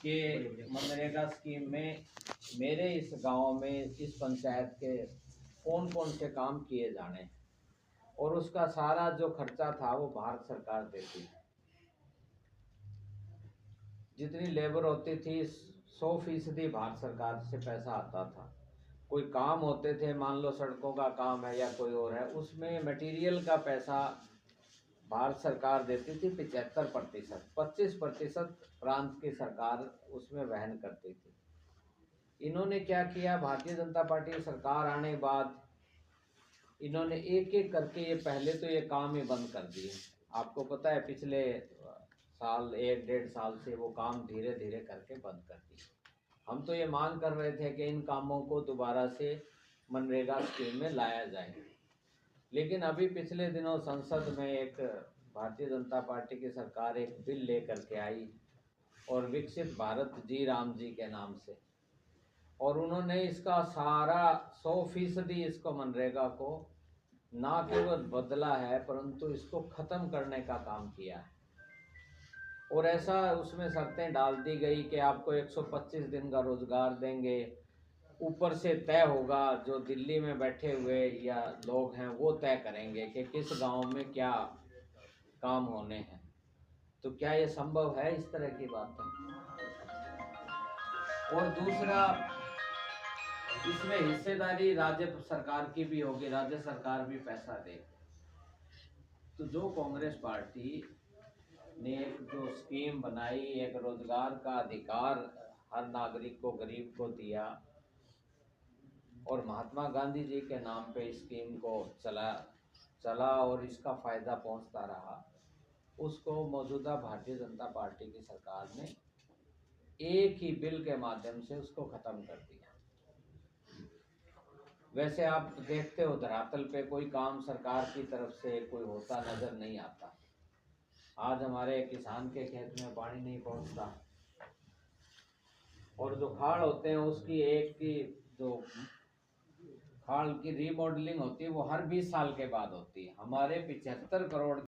कि मनरेगा स्कीम में मेरे इस गांव में इस पंचायत के कौन कौन से काम किए जाने हैं, और उसका सारा जो खर्चा था वो भारत सरकार देती है। जितनी लेबर होती थी 100% भारत सरकार से पैसा आता था। कोई काम होते थे, मान लो सड़कों का काम है या कोई और है, उसमें मटेरियल का पैसा भारत सरकार देती थी 75%। 25% प्रांत की सरकार उसमें वहन करती थी। इन्होंने क्या किया, भारतीय जनता पार्टी की सरकार आने के बाद इन्होंने एक एक करके ये पहले तो ये काम ही बंद कर दिए। आपको पता है पिछले साल 1-1.5 साल से वो काम धीरे धीरे करके बंद कर दिए। हम तो ये मांग कर रहे थे कि इन कामों को दोबारा से मनरेगा स्कीम में लाया जाए, लेकिन अभी पिछले दिनों संसद में एक भारतीय जनता पार्टी की सरकार एक बिल लेकर के आई, और विकसित भारत जी राम जी के नाम से, और उन्होंने इसका सारा 100% इसको मनरेगा को ना केवल बदला है परंतु इसको ख़त्म करने का काम किया है। और ऐसा उसमें शर्तें डाल दी गई कि आपको 125 दिन का रोजगार देंगे, ऊपर से तय होगा, जो दिल्ली में बैठे हुए या लोग हैं वो तय करेंगे कि किस गांव में क्या काम होने हैं। तो क्या ये संभव है? इस तरह की बात है। और दूसरा, इसमें हिस्सेदारी राज्य सरकार की भी होगी, राज्य सरकार भी पैसा देगी। तो जो कांग्रेस पार्टी ने एक जो स्कीम बनाई, एक रोजगार का अधिकार हर नागरिक को, गरीब को दिया, और महात्मा गांधी जी के नाम पे स्कीम को चला और इसका फायदा पहुंचता रहा, उसको मौजूदा भारतीय जनता पार्टी की सरकार ने एक ही बिल के माध्यम से उसको खत्म कर दिया। वैसे आप देखते हो धरातल पे कोई काम सरकार की तरफ से कोई होता नजर नहीं आता। आज हमारे किसान के खेत में पानी नहीं पहुंचता, और जो खाल होते हैं उसकी एक की जो खाल की रीमॉडलिंग होती है वो हर 20 साल के बाद होती है। हमारे 75 करोड़